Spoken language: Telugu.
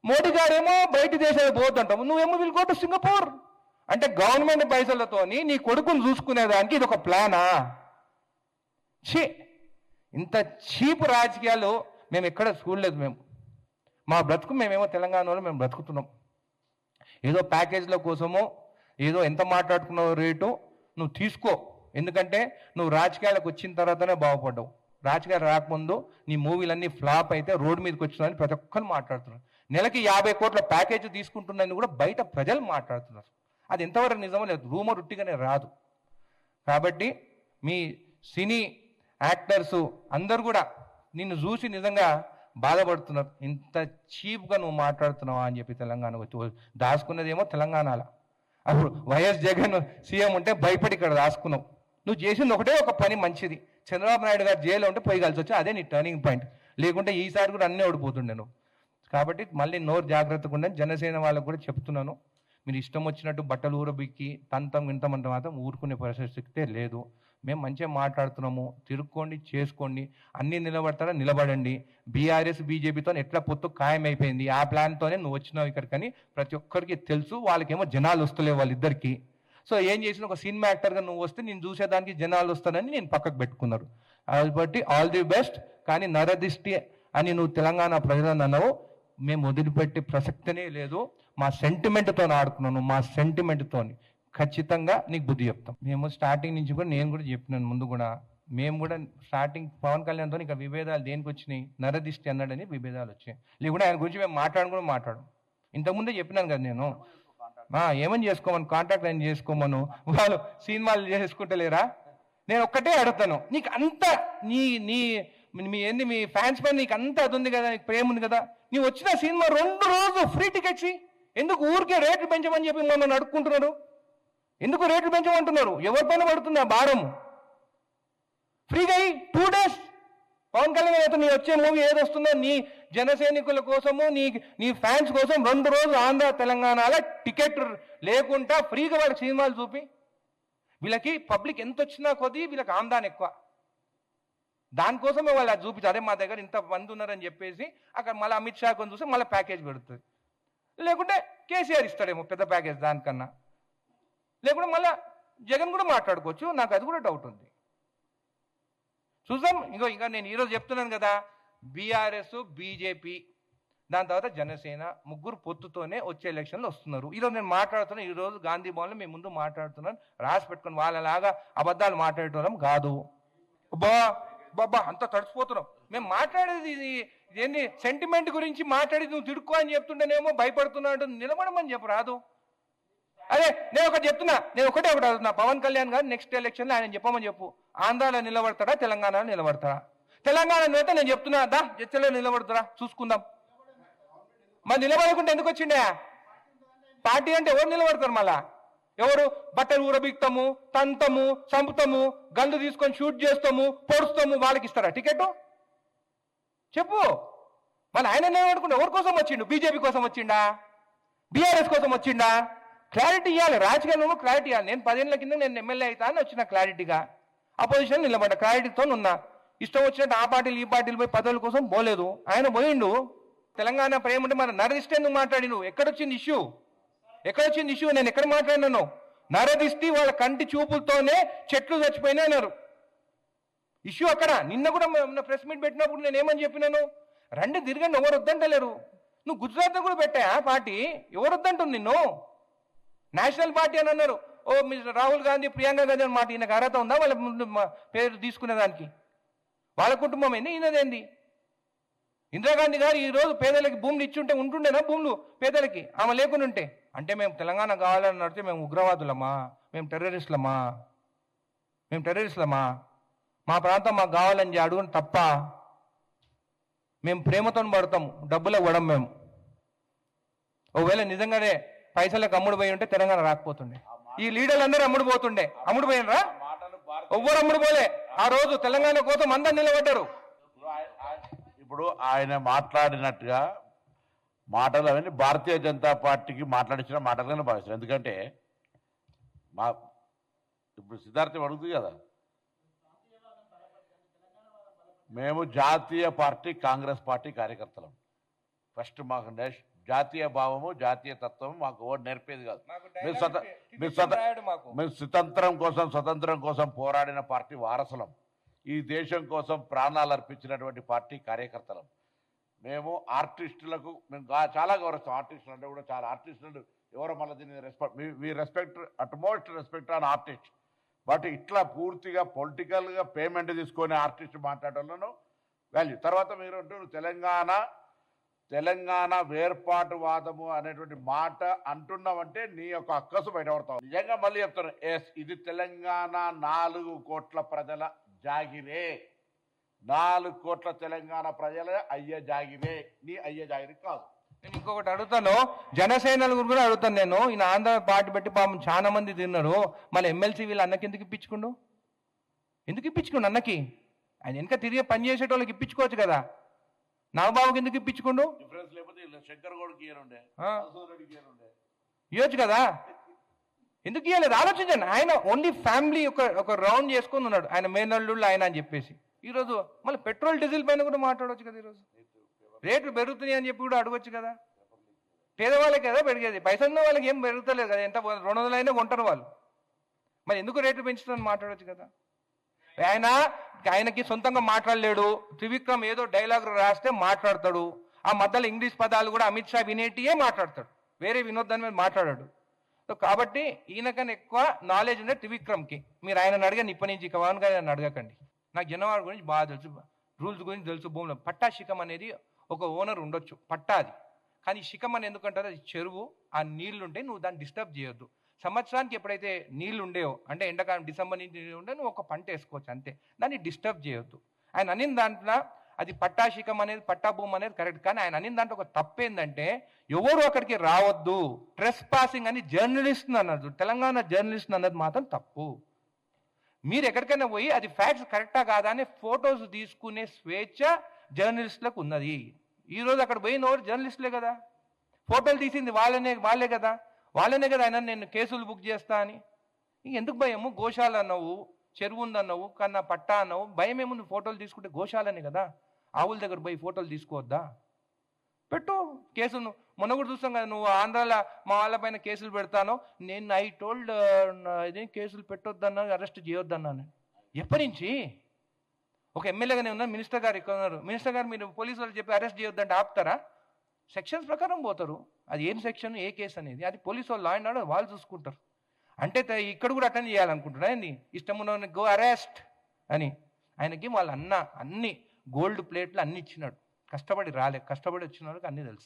మోడీ గారేమో బయట దేశాలు పోతుంటాము, నువ్వేమో విల్ గో టు సింగపూర్. అంటే గవర్నమెంట్ పైసలతోని నీ కొడుకును చూసుకునేదానికి ఇది ఒక ప్లానా? ఛీ, ఇంత చీప్ రాజకీయాలు మేము ఎక్కడ చూడలేదు. మేము మా బ్రతుకు మేమేమో తెలంగాణలో మేము బ్రతుకుతున్నాం. ఏదో ప్యాకేజ్ల కోసమో ఏదో ఎంత మాట్లాడుకున్నావు రేటు నువ్వు తీసుకో, ఎందుకంటే నువ్వు రాజకీయాలకు వచ్చిన తర్వాతనే బాగుపడ్డావు. రాజకీయాలు రాకముందు నీ మూవీలన్నీ ఫ్లాప్ అయితే రోడ్డు మీదకి వచ్చిందని ప్రతి ఒక్కరు మాట్లాడుతున్నారు. నెలకి 50 కోట్ల ప్యాకేజ్ తీసుకుంటున్నాయని కూడా బయట ప్రజలు మాట్లాడుతున్నారు. అది ఎంతవరకు నిజమో లేదు, రూమర్ ఉట్టిగానే రాదు. కాబట్టి మీ సినీ యాక్టర్సు అందరు కూడా నిన్ను చూసి నిజంగా బాధపడుతున్నారు. ఇంత చీప్గా నువ్వు మాట్లాడుతున్నావా అని చెప్పి తెలంగాణ వచ్చి దాచుకున్నదేమో తెలంగాణలో. అప్పుడు వైఎస్ జగన్ సీఎం ఉంటే భయపడి ఇక్కడ దాచుకున్నావు. నువ్వు చేసింది ఒకటే ఒక పని మంచిది, చంద్రబాబు నాయుడు గారు జైల్లో ఉంటే పోయి కలిసి వచ్చి అదే నీ టర్నింగ్ పాయింట్. లేకుంటే ఈసారి కూడా అన్నీ ఓడిపోతుండే నువ్వు. కాబట్టి మళ్ళీ నోరు జాగ్రత్తగా ఉండే. జనసేన వాళ్ళకు కూడా చెప్తున్నాను, మీరు ఇష్టం వచ్చినట్టు బట్టలు ఊరబిక్కి తంతం ఇంతమంత మాత్రం ఊరుకునే పరిస్థితి లేదు. మేము మంచిగా మాట్లాడుతున్నాము, తిరుక్కోండి, చేసుకోండి, అన్నీ నిలబడతారా నిలబడండి. బీఆర్ఎస్ బీజేపీతో ఎట్లా పొత్తు ఖాయమైపోయింది, ఆ ప్లాన్తోనే నువ్వు వచ్చినావు ఇక్కడికని ప్రతి ఒక్కరికి తెలుసు. వాళ్ళకేమో జనాలు వస్తలేవు వాళ్ళిద్దరికి. సో ఏం చేసిన ఒక సినిమా యాక్టర్గా నువ్వు వస్తే నేను చూసేదానికి జనాలు వస్తానని నేను పక్కకు పెట్టుకున్నారు. కాబట్టి ఆల్ ది బెస్ట్. కానీ నరదిష్టి అని నువ్వు తెలంగాణ ప్రజలను అన్నావు, మేము వదిలిపెట్టే ప్రసక్తినే లేదు. మా సెంటిమెంట్తో ఆడుకున్నాను, మా సెంటిమెంట్తో ఖచ్చితంగా నీకు బుద్ధి చెప్తాం. మేము స్టార్టింగ్ నుంచి కూడా నేను కూడా చెప్పినాను ముందు కూడా, మేము కూడా స్టార్టింగ్ పవన్ కళ్యాణ్తో ఇక విభేదాలు దేనికి వచ్చినాయి, నరదిష్టి అన్నాడని విభేదాలు వచ్చాయి. లేకుంటే ఆయన గురించి మేము మాట్లాడు. ఇంతకుముందే చెప్పినాను కదా నేను, ఏమని చేసుకోమను, కాంటాక్ట్ అయిన చేసుకోమను, వాళ్ళు సినిమాలు చేసుకుంటలేరా? నేను ఒక్కటే అడుగుతాను, నీకు అంత మీ ఫ్యాన్స్ పైన నీకు అంత అది ఉంది కదా, నీకు ప్రేమ ఉంది కదా, నీవు వచ్చిన సినిమా 2 రోజులు ఫ్రీ టికెట్స్ ఎందుకు ఊరికే రేట్లు పెంచమని చెప్పి మమ్మల్ని అడుక్కుంటున్నారు? ఎందుకు రేట్లు పెంచమంటున్నారు? ఎవరిపైన పడుతుంది ఆ భారం? ఫ్రీగా 2 days పవన్ కళ్యాణ్ అయితే నీ వచ్చే మూవీ ఏది వస్తుందో నీ జన సైనికుల కోసము నీ ఫ్యాన్స్ కోసం 2 రోజులు ఆంధ్ర తెలంగాణలో టికెట్ లేకుండా ఫ్రీగా వాళ్ళకి సినిమాలు చూపి, వీళ్ళకి పబ్లిక్ ఎంత వచ్చినా కొద్దీ వీళ్ళకి ఆందాన్ని ఎక్కువ. దానికోసమే వాళ్ళు అది చూపించారు, అదే మా దగ్గర ఇంత మంది ఉన్నారని చెప్పేసి అక్కడ మళ్ళీ అమిత్ షా కొని చూసి మళ్ళీ ప్యాకేజ్ పెడుతుంది. లేకుంటే కేసీఆర్ ఇస్తాడేమో పెద్ద ప్యాకేజ్ దానికన్నా. లేకుంటే మళ్ళీ జగన్ కూడా మాట్లాడుకోవచ్చు. నాకు అది కూడా డౌట్ ఉంది. చూద్దాం. ఇంకా నేను ఈరోజు చెప్తున్నాను కదా, బీఆర్ఎస్ బీజేపీ దాని తర్వాత జనసేన ముగ్గురు పొత్తుతోనే వచ్చే ఎలక్షన్లు వస్తున్నారు. ఈరోజు నేను మాట్లాడుతున్నాను, ఈరోజు గాంధీ భవన్లో మేము ముందు మాట్లాడుతున్నాను, రాసి పెట్టుకుని వాళ్ళలాగా అబద్ధాలు మాట్లాడటం కాదు. బాబా అంత తడిచిపోతున్నాం. మేము మాట్లాడేది ఏంటి, సెంటిమెంట్ గురించి మాట్లాడేది నువ్వు తిడుక్కో అని చెప్తుంటేనేమో భయపడుతున్నాడు. నిలబడమని చెప్పు రాదు. అదే నేను ఒకటే అడుగుతున్నా, పవన్ కళ్యాణ్ గారు నెక్స్ట్ ఎలక్షన్లో ఆయన చెప్పమని చెప్పు, ఆంధ్రాలో నిలబడతాడా తెలంగాణలో నిలబడతాడా? తెలంగాణ అయితే నేను చెప్తున్నా, జడ్చలో నిలబడతారా చూసుకుందాం. మరి నిలబడకుండా ఎందుకు వచ్చిండే? పార్టీ అంటే ఎవరు నిలబడతారు? మళ్ళా ఎవరు? బట్టలు ఊరబిక్తాము, తంతము, చంపుతాము, గన్లు తీసుకొని షూట్ చేస్తాము, పొడుస్తాము, వాళ్ళకి ఇస్తారా టికెట్? చెప్పు. మళ్ళీ ఆయన నిలబడుకుంటే ఎవరి కోసం వచ్చిండు? బీజేపీ కోసం వచ్చిండా? బీఆర్ఎస్ కోసం వచ్చిండా? క్లారిటీ ఇవ్వాలి, రాజకీయాల్లో క్లారిటీ ఇవ్వాలి. నేను 10 ఏళ్ల కింద నేను ఎమ్మెల్యే అవుతా అని వచ్చిన క్లారిటీగా, అపోజిషన్ నిలబడ్డా క్లారిటీతో ఉన్నా. ఇష్టం వచ్చినట్టు ఆ పార్టీలు ఈ పార్టీలు పోయి పదవుల కోసం పోలేదు. ఆయన పోయిండు. తెలంగాణ ప్రేమ ఉంటే మన నరదిష్టి ఎందుకు మాట్లాడి నువ్వు? ఎక్కడొచ్చింది ఇష్యూ? నేను ఎక్కడ మాట్లాడినాను? నరదిష్టి వాళ్ళ కంటి చూపులతోనే చెట్లు చచ్చిపోయినాయి అన్నారు. ఇష్యూ అక్కడ. నిన్న కూడా ప్రెస్ మీట్ పెట్టినప్పుడు నేను ఏమని చెప్పినాను? రండి తిరగండి, ఎవరు వద్దంటలేరు. నువ్వు గుజరాత్లో కూడా పెట్టా పార్టీ, ఎవరు వద్దంటుంది నిన్ను? నేషనల్ పార్టీ అని అన్నారు. ఓ మిస్టర్ రాహుల్ గాంధీ, ప్రియాంక గాంధీ అని మాట ఈయనకు అర్హత ఉందా వాళ్ళ పేరు తీసుకునేదానికి? వాళ్ళ కుటుంబం ఏంది, ఈయనదేంది? ఇందిరాగాంధీ గారు ఈరోజు పేదలకి భూములు ఇచ్చుంటే ఉంటుండేనా భూములు పేదలకి? ఆమె లేకుండా ఉంటే? అంటే మేము తెలంగాణ కావాలని నడితే మేము ఉగ్రవాదులమా? మేము టెర్రరిస్టులమా? మా ప్రాంతం మాకు కావాలని అడుగుని తప్ప. మేము ప్రేమతో పడతాం, డబ్బులకు పడం మేము. ఒకవేళ నిజంగానే పైసలకు అమ్ముడు పోయి ఉంటే తెలంగాణ రాకపోతుండే. ఈ లీడర్లు అందరూ అమ్ముడు పోతుండే. అమ్ముడు పోయినరా? ఎవ్వరు అమ్ముడు పోలే. ఆ రోజు తెలంగాణ కోసం అందరు నిలబడ్డారు. ఇప్పుడు ఆయన మాట్లాడినట్టుగా మాటలు అవన్నీ భారతీయ జనతా పార్టీకి మాట్లాడించిన మాటలుగానే భావిస్తారు. ఎందుకంటే ఇప్పుడు సిద్ధార్థం అడుగుతుంది కదా, మేము జాతీయ పార్టీ కాంగ్రెస్ పార్టీ కార్యకర్తలం. ఫస్ట్ మాకు జాతీయ భావము జాతీయ తత్వము మాకు ఓటు నేర్పేది కాదు. మేము స్వతంత్రం కోసం పోరాడిన పార్టీ వారసులం. ఈ దేశం కోసం ప్రాణాలు అర్పించినటువంటి పార్టీ కార్యకర్తలం. మేము ఆర్టిస్టులకు మేము చాలా గౌరవిస్తాం. ఆర్టిస్టులు అంటే కూడా చాలా ఆర్టిస్టులు ఎవరో మళ్ళీ దీన్ని respect utmost respect on artist. But ఇట్లా పూర్తిగా పొలిటికల్గా పేమెంట్ తీసుకొని ఆర్టిస్ట్ మాట్లాడడంలో వాల్యూ. తర్వాత మీరు అంటారు తెలంగాణ వేర్పాటువాదము అనేటువంటి మాట అంటున్నామంటే నీ యొక్క అక్కసు బయటపడతావు. నిజంగా మళ్ళీ చెప్తాను, ఇది తెలంగాణ 4 కోట్ల ప్రజల జాగిరే. 4 కోట్ల తెలంగాణ ప్రజల అయ్యే జాగిరే, నీ అయ్యే జాగిరి కాదు. నేను ఇంకొకటి అడుగుతాను, జనసేనల గురించి కూడా అడుగుతాను. నేను ఈయన ఆంధ్ర పార్టీ పెట్టి పాపం చాలా మంది తిన్నారు, మళ్ళీ ఎమ్మెల్సీ వీళ్ళు అన్నకి ఎందుకు ఇప్పించుకుండు అన్నకి? ఆయన వెనక తిరిగి పని చేసేటోళ్ళకి ఇప్పించుకోవచ్చు కదా. నాగబాబుకి ఎందుకు ఇప్పించుకుండు? శంకర్ గౌడ్కి ఇవ్వచ్చు కదా, ఎందుకు ఇవ్వలేదు? ఆలోచించండి. ఆయన ఓన్లీ ఫ్యామిలీ ఒక రౌండ్ చేసుకొని ఉన్నాడు, ఆయన మేనల్లుళ్ళు ఆయన అని చెప్పేసి. ఈరోజు మళ్ళీ పెట్రోల్ డీజిల్ పైన కూడా మాట్లాడవచ్చు కదా. ఈరోజు రేట్లు పెరుగుతున్నాయి అని చెప్పి కూడా అడగవచ్చు కదా. పేదవాళ్ళకి కదా పెరిగేది, పైసలు ఉన్న వాళ్ళకి ఏం పెరుగుతలేదు కదా. ఎంత 200 అయినా కొంటారు వాళ్ళు, మరి ఎందుకు రేట్లు పెంచుతుందని మాట్లాడవచ్చు కదా. ఆయనకి సొంతంగా మాట్లాడలేడు. త్రివిక్రమ్ ఏదో డైలాగ్ రాస్తే మాట్లాడతాడు. ఆ మధ్యలో ఇంగ్లీష్ పదాలు కూడా అమిత్ షా వినేటియే మాట్లాడతాడు, వేరే వినోదాన్ని మీద మాట్లాడాడు. సో కాబట్టి ఈయనకన్నా ఎక్కువ నాలెడ్జ్ ఉండే త్రివిక్రమ్కి. మీరు ఆయన అడగండి ఇప్పటి నుంచి, పవన్ గారు ఆయన అడగకండి. నాకు జనవారి గురించి బాగా తెలుసు, రూల్స్ గురించి తెలుసు. భూమిలో పట్టా శిఖం అనేది ఒక ఓనర్ ఉండొచ్చు, పట్టా అది. కానీ శిఖం అని ఎందుకంటారు, అది చెరువు, ఆ నీళ్లు ఉంటే నువ్వు దాన్ని డిస్టర్బ్ చేయొద్దు. సంవత్సరానికి ఎప్పుడైతే నీళ్లు ఉండేవో, అంటే ఎండాకాలం డిసెంబర్ నుంచి ఉంటే నువ్వు ఒక పంట వేసుకోవచ్చు అంతే, దాన్ని డిస్టర్బ్ చేయొద్దు. ఆయన అనిన దాంట్లో అది పట్టాశిఖం అనేది, పట్టా భూమి అనేది కరెక్ట్. కానీ ఆయన అనిన దాంట్లో ఒక తప్పు ఏంటంటే ఎవరు అక్కడికి రావద్దు, ట్రెస్ పాసింగ్ అని జర్నలిస్ట్ అన్నది, తెలంగాణ జర్నలిస్ట్ అన్నది మాత్రం తప్పు. మీరు ఎక్కడికైనా పోయి అది ఫ్యాక్ట్స్ కరెక్టా కాదా అని ఫొటోస్ తీసుకునే స్వేచ్ఛ జర్నలిస్టులకు ఉన్నది. ఈరోజు అక్కడ పోయిన ఎవరు జర్నలిస్టులే కదా, ఫోటోలు తీసింది వాళ్ళే కదా. ఆయన నేను కేసులు బుక్ చేస్తా అని. ఎందుకు భయము? గోశాల అన్నావు, చెరువు ఉందన్నావు, కన్నా పట్టా అన్నావు, భయం ఏముంది? ఫోటోలు తీసుకుంటే గోశాలనే కదా, ఆవుల దగ్గర పోయి ఫోటోలు తీసుకోవద్దా? పెట్టు కేసును. మొన్న కూడా చూస్తాం కదా, నువ్వు ఆంధ్రాలో మా వాళ్ళ పైన కేసులు పెడతాను, నేను ఐ టోల్డ్ ఇదేం కేసులు పెట్టొద్దన్నా, అరెస్ట్ చేయొద్దన్నాను. ఎప్పటి నుంచి? ఒక ఎమ్మెల్యేగానే ఉన్నారు, మినిస్టర్ గారు ఇక్కడ ఉన్నారు. మినిస్టర్ గారు మీరు పోలీసు వాళ్ళు చెప్పి అరెస్ట్ చేయొద్దంటే ఆపుతారా? సెక్షన్స్ ప్రకారం పోతారు. అది ఏం సెక్షన్, ఏ కేసు అనేది అది పోలీసు వాళ్ళు, లా అండ్ ఆర్డర్ వాళ్ళు చూసుకుంటారు. అంటే ఇక్కడ కూడా అటెండ్ చేయాలనుకుంటున్నా ఏంది? ఇష్టం ఉన్న గో అరెస్ట్ అని. ఆయనకి వాళ్ళు అన్ని గోల్డ్ ప్లేట్లు అన్ని ఇచ్చినాడు. కష్టపడి వచ్చిన వాళ్ళకి అన్నీ తెలుసు.